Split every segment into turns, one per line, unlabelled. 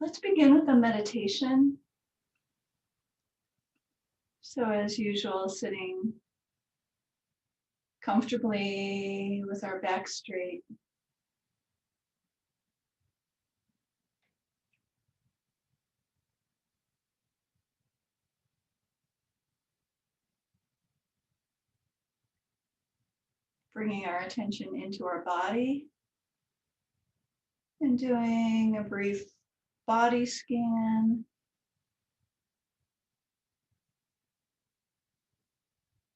Let's begin with a meditation. So as usual, sitting comfortably with our back straight. Bringing our attention into our body and doing a brief body scan.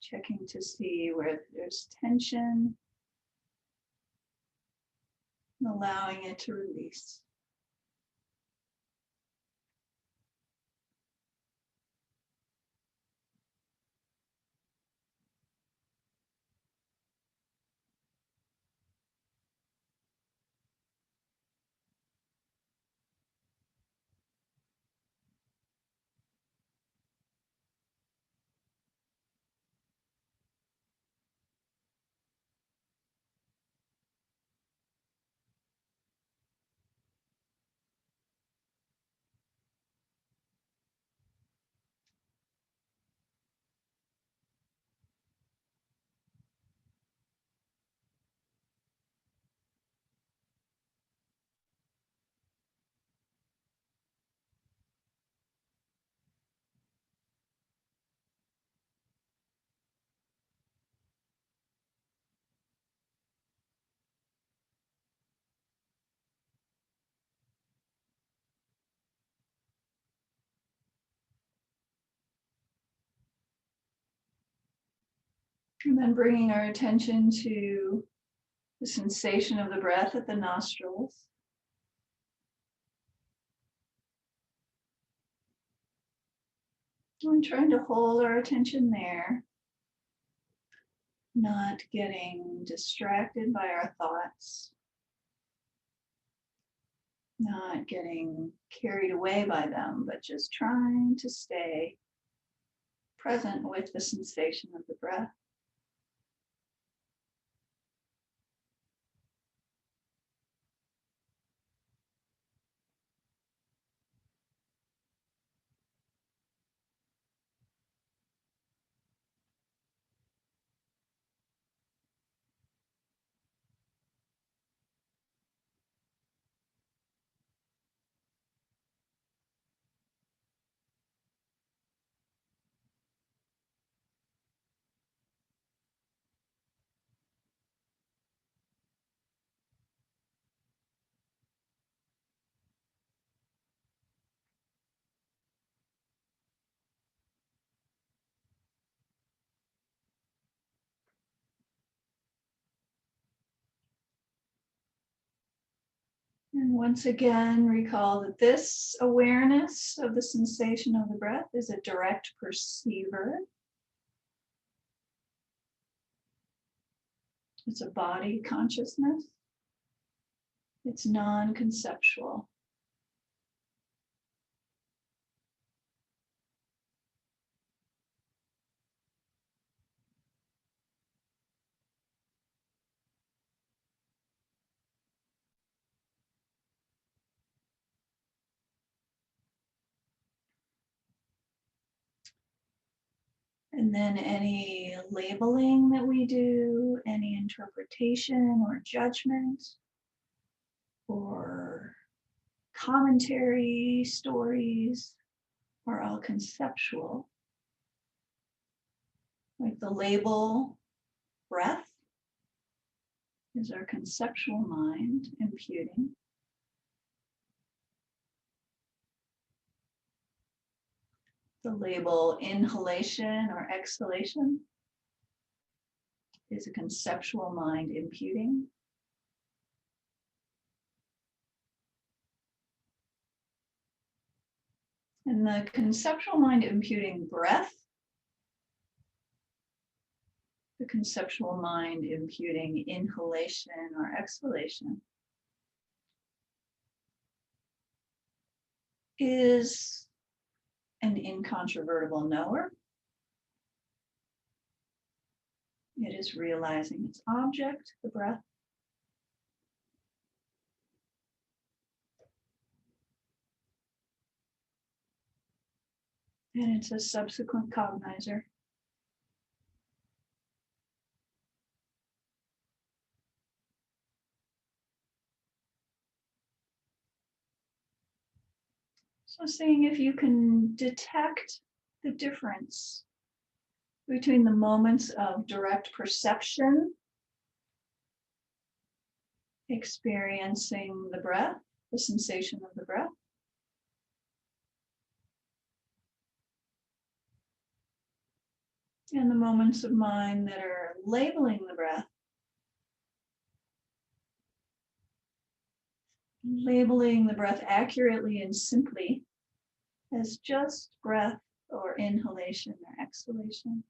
Checking to see where there's tension, and allowing it to release. And then bringing our attention to the sensation of the breath at the nostrils. And trying to hold our attention there, not getting distracted by our thoughts, not getting carried away by them, but just trying to stay present with the sensation of the breath. And once again, recall that this awareness of the sensation of the breath is a direct perceiver. It's a body consciousness. It's non-conceptual. And then any labeling that we do, any interpretation or judgment, or commentary, stories, are all conceptual. Like the label breath is our conceptual mind imputing. The label inhalation or exhalation is a conceptual mind imputing. And the conceptual mind imputing breath, the conceptual mind imputing inhalation or exhalation, is an incontrovertible knower. It is realizing its object, the breath. And it's a subsequent cognizer. So seeing if you can detect the difference between the moments of direct perception, experiencing the breath, the sensation of the breath, and the moments of mind that are labeling the breath, accurately and simply as just breath or inhalation or exhalation.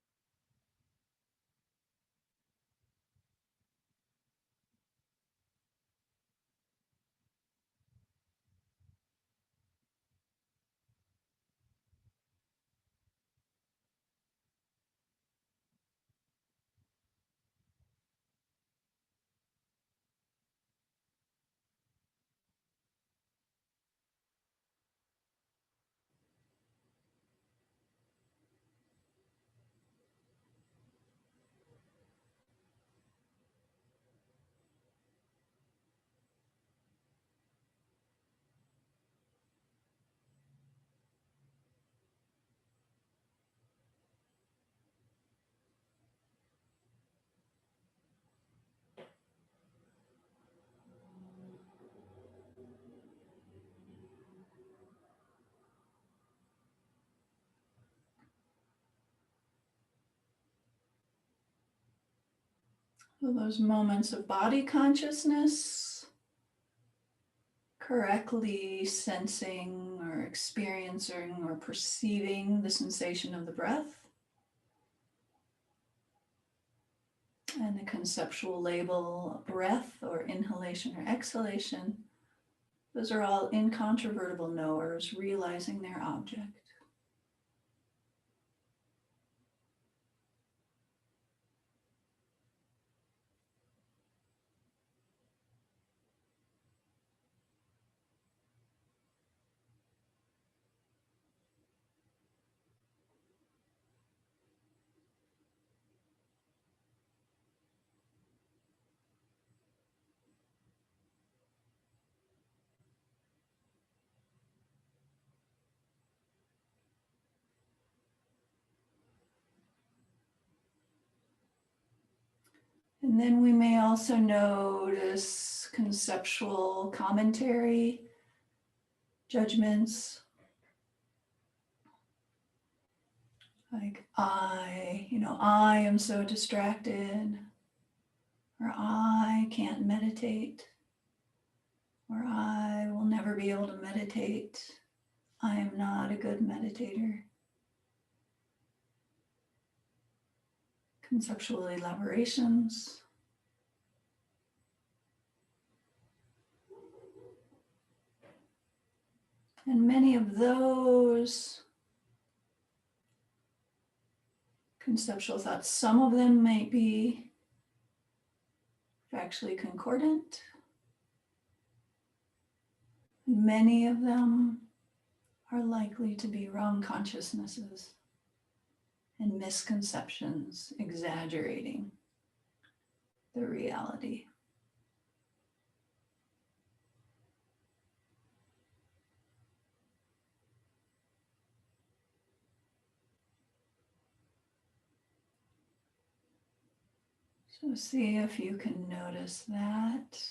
So those moments of body consciousness, correctly sensing or experiencing or perceiving the sensation of the breath, and the conceptual label breath or inhalation or exhalation, those are all incontrovertible knowers realizing their object. And then we may also notice conceptual commentary, judgments, like I am so distracted, or I can't meditate, or I will never be able to meditate. I am not a good meditator. Conceptual elaborations. And many of those conceptual thoughts, some of them might be factually concordant. Many of them are likely to be wrong consciousnesses and misconceptions, exaggerating the reality. So see if you can notice that.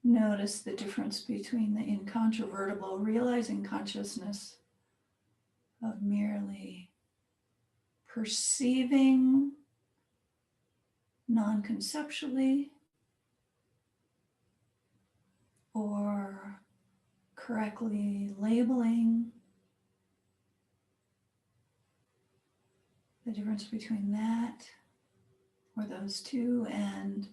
Notice the difference between the incontrovertible realizing consciousness of merely perceiving non-conceptually or correctly labeling, the difference between that or those two and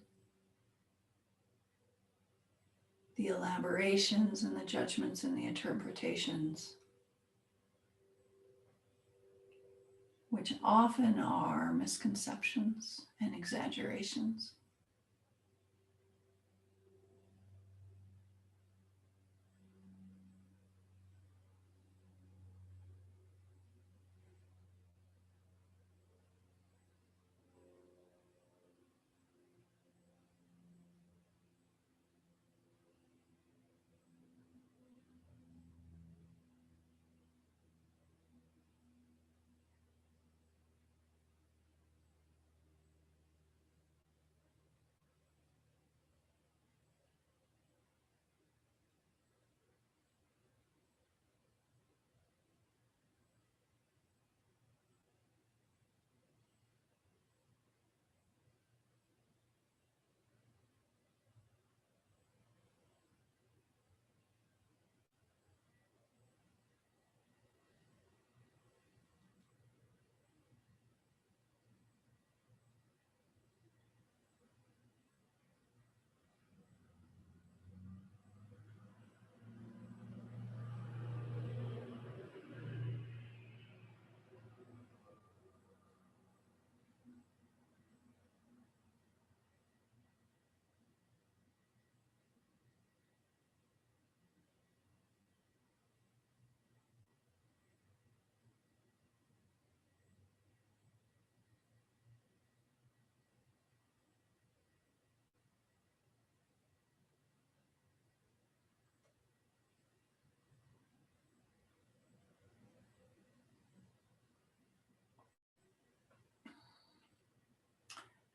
the elaborations and the judgments and the interpretations, which often are misconceptions and exaggerations.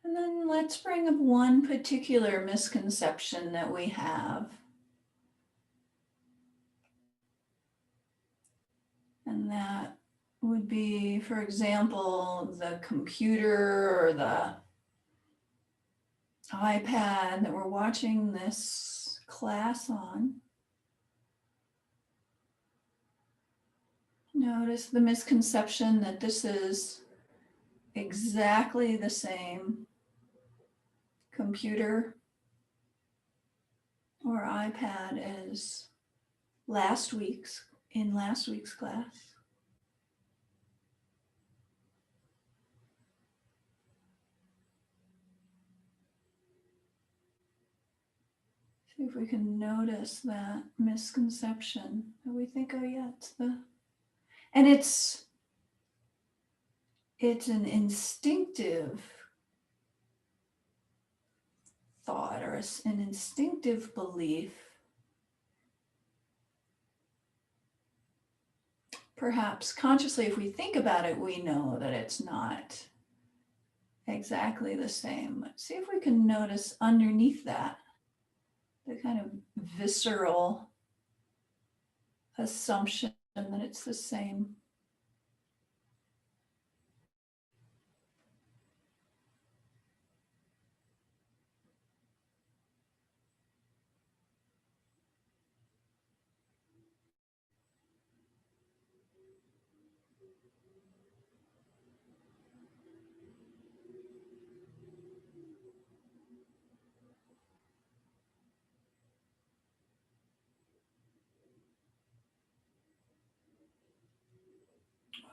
And then let's bring up one particular misconception that we have. And that would be, for example, the computer or the iPad that we're watching this class on. Notice the misconception that this is exactly the same computer or iPad as last week's class. See if we can notice that misconception that we think, oh yeah, it's the, and it's an instinctive thought or an instinctive belief. Perhaps consciously, if we think about it, we know that it's not exactly the same. But see if we can notice underneath that the kind of visceral assumption that it's the same.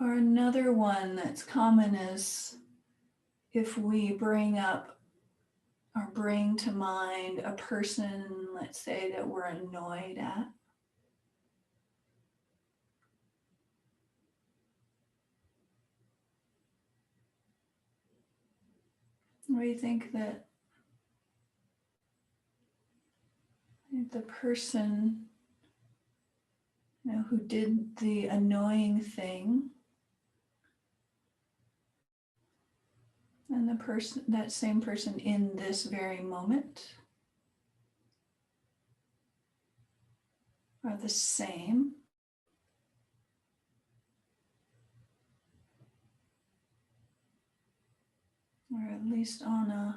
Or another one that's common is if we bring up or bring to mind a person, let's say, that we're annoyed at. We think that the person, who did the annoying thing, and the person, that same person in this very moment, are the same. Or at least on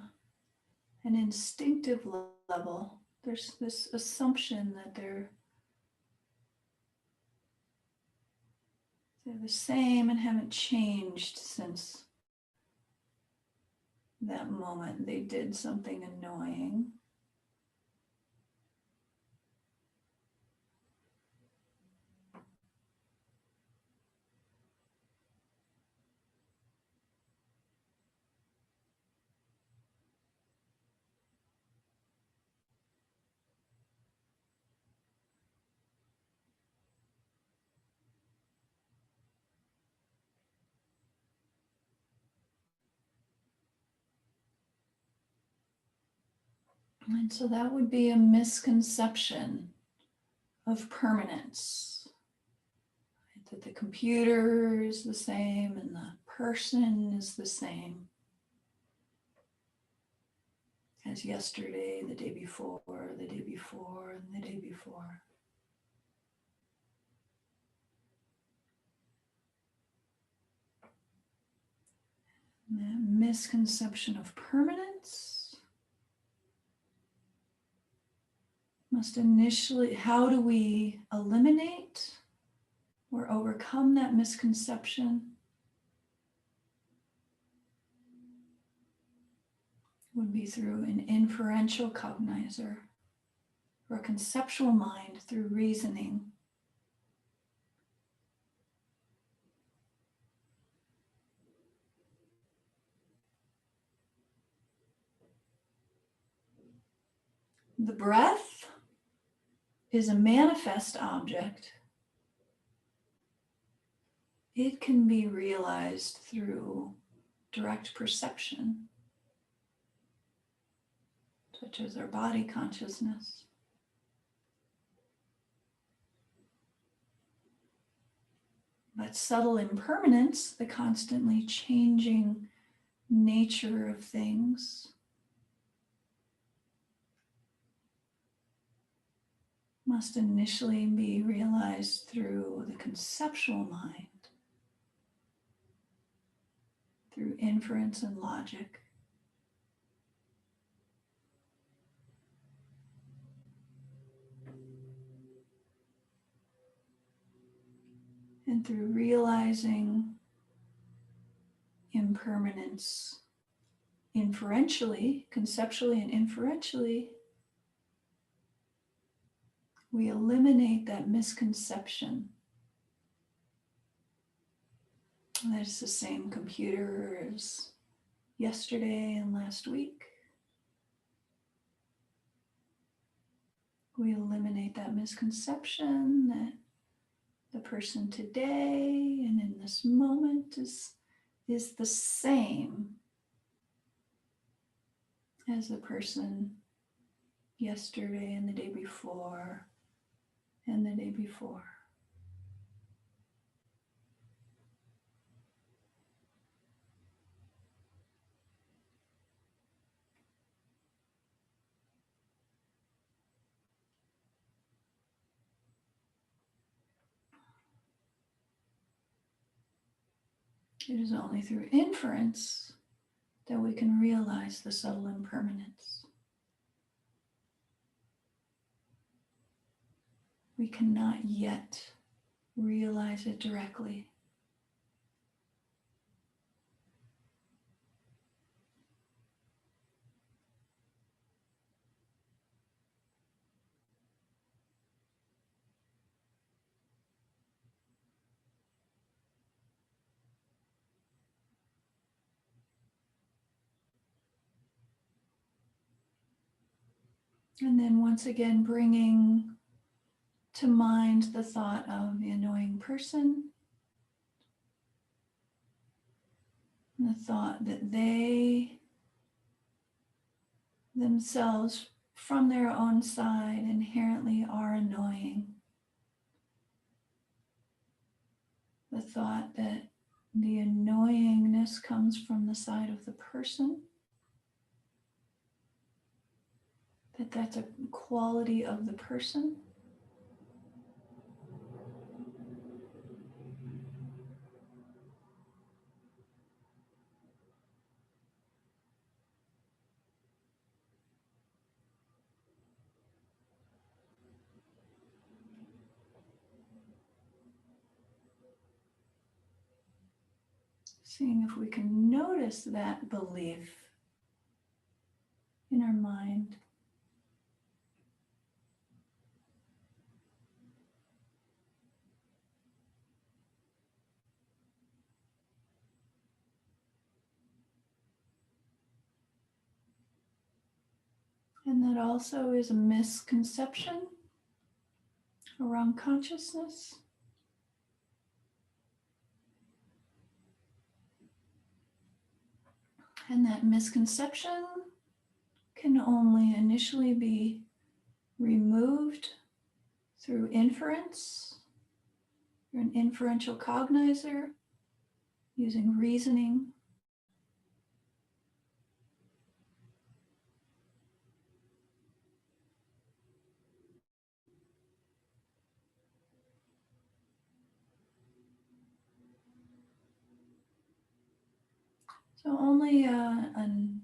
an instinctive level, there's this assumption that they're the same and haven't changed since that moment they did something annoying. And so that would be a misconception of permanence. That the computer is the same and the person is the same as yesterday, the day before, and the day before. And that misconception of permanence must initially, how do we eliminate or overcome that misconception? Would be through an inferential cognizer or a conceptual mind through reasoning. The breath is a manifest object. It can be realized through direct perception, such as our body consciousness. But subtle impermanence, the constantly changing nature of things must initially be realized through the conceptual mind, through inference and logic. And through realizing impermanence inferentially, conceptually and inferentially, we eliminate that misconception that it's the same computer as yesterday and last week. We eliminate that misconception that the person today and in this moment is the same as the person yesterday and the day before and the day before. It is only through inference that we can realize the subtle impermanence. We cannot yet realize it directly. And then once again, bringing to mind the thought of the annoying person, the thought that they themselves from their own side inherently are annoying. The thought that the annoyingness comes from the side of the person, that that's a quality of the person. Seeing if we can notice that belief in our mind. And that also is a misconception around consciousness. And that misconception can only initially be removed through inference. You're an inferential cognizer using reasoning. So only an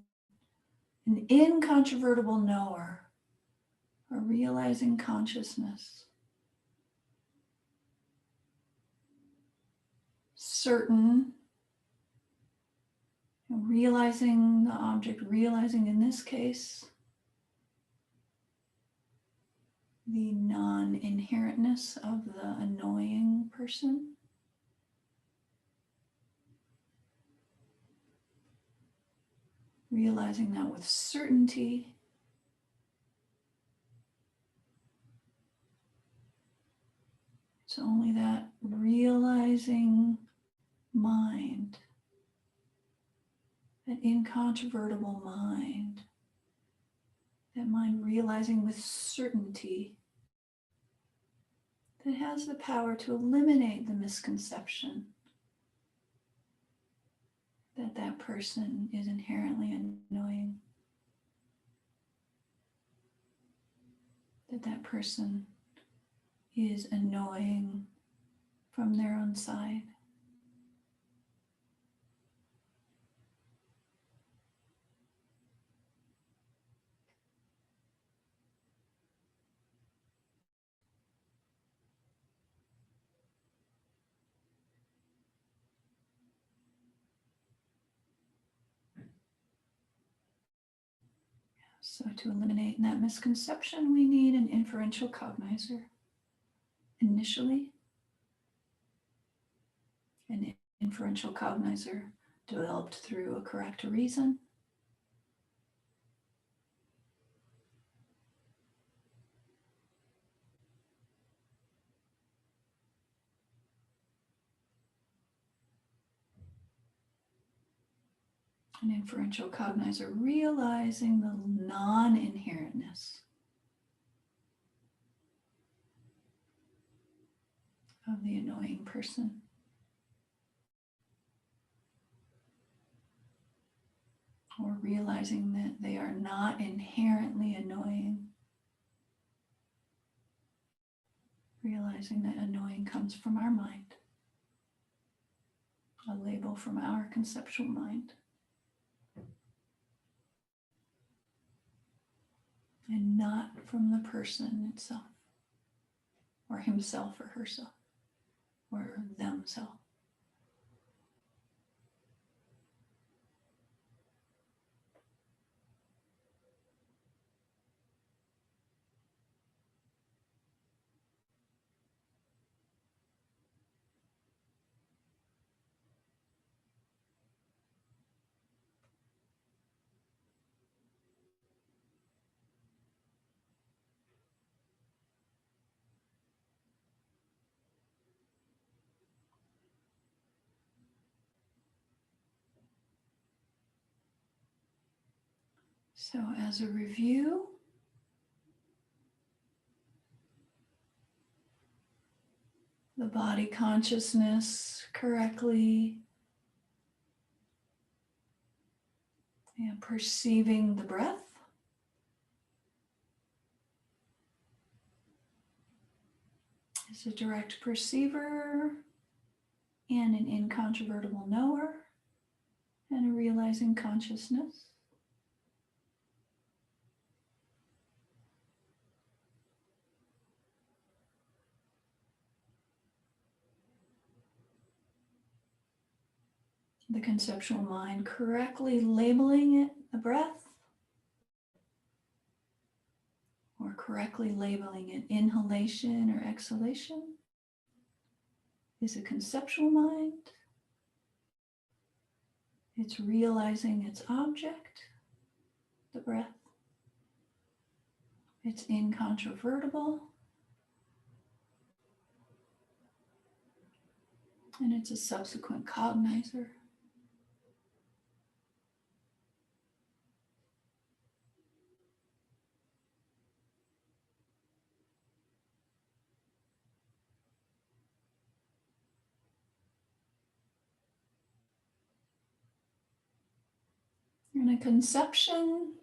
incontrovertible knower, a realizing consciousness, certain, realizing the object, realizing in this case the non-inherentness of the annoying person. Realizing that with certainty. It's only that realizing mind, that incontrovertible mind, that mind realizing with certainty, that has the power to eliminate the misconception that that person is inherently annoying, that that person is annoying from their own side. So to eliminate that misconception, we need an inferential cognizer. Initially, an inferential cognizer developed through a correct reason. An inferential cognizer realizing the non-inherentness of the annoying person. Or realizing that they are not inherently annoying. Realizing that annoying comes from our mind, a label from our conceptual mind. And not from the person itself, or himself or herself, or themselves. So as a review, the body consciousness correctly and perceiving the breath. Is a direct perceiver and an incontrovertible knower and a realizing consciousness. The conceptual mind correctly labeling it the breath, or correctly labeling it inhalation or exhalation, is a conceptual mind. It's realizing its object, the breath. It's incontrovertible. And it's a subsequent cognizer. And a conception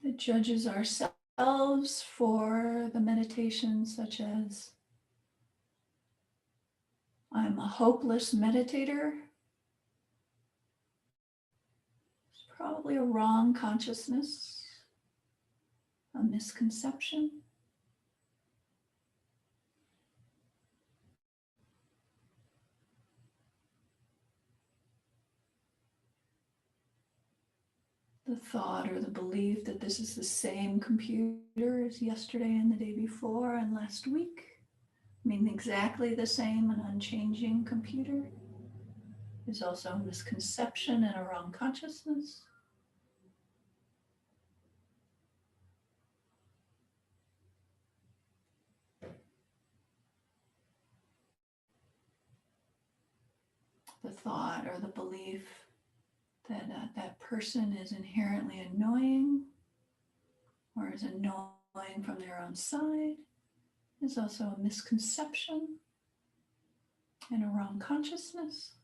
that judges ourselves for the meditation, such as, I'm a hopeless meditator. It's probably a wrong consciousness, a misconception. The thought or the belief that this is the same computer as yesterday and the day before and last week. I mean, exactly the same and unchanging computer is also a misconception and a wrong consciousness. The thought or the belief that that person is inherently annoying or is annoying from their own side is also a misconception and a wrong consciousness.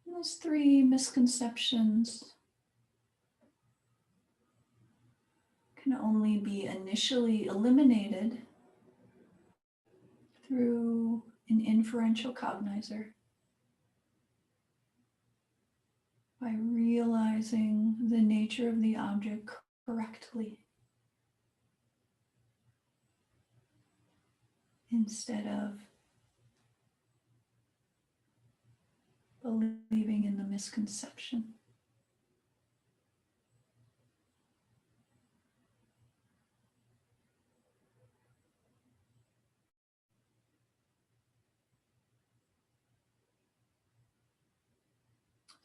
And those three misconceptions can only be initially eliminated through an inferential cognizer by realizing the nature of the object correctly instead of believing in the misconception.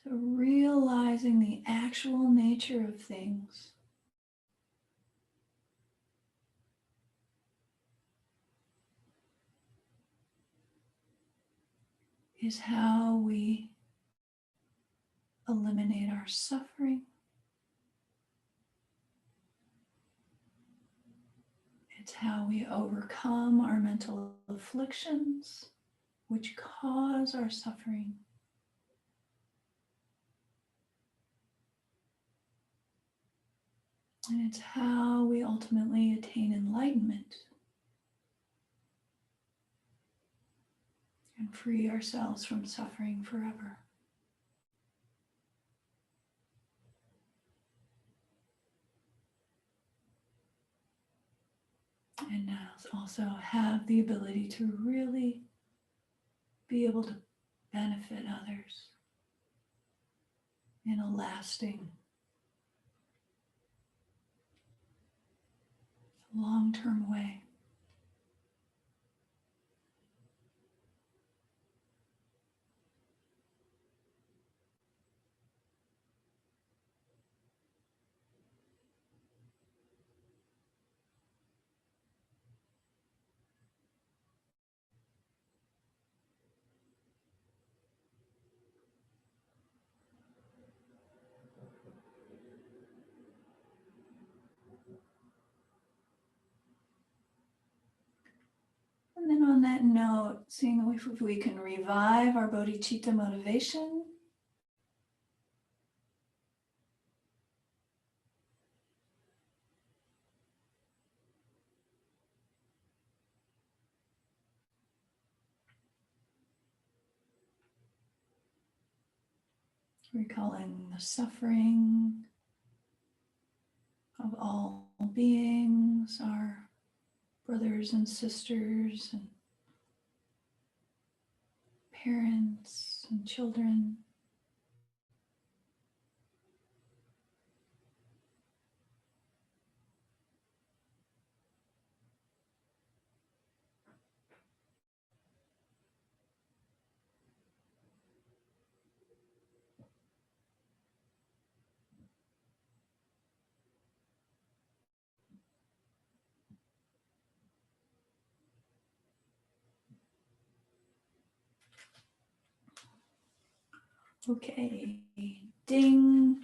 So realizing the actual nature of things is how we eliminate our suffering. It's how we overcome our mental afflictions, which cause our suffering. And it's how we ultimately attain enlightenment and free ourselves from suffering forever. And now also have the ability to really be able to benefit others in a lasting, long-term way. And then on that note, seeing if we can revive our bodhicitta motivation. Recalling the suffering of all beings, our brothers and sisters and parents and children. Okay, ding.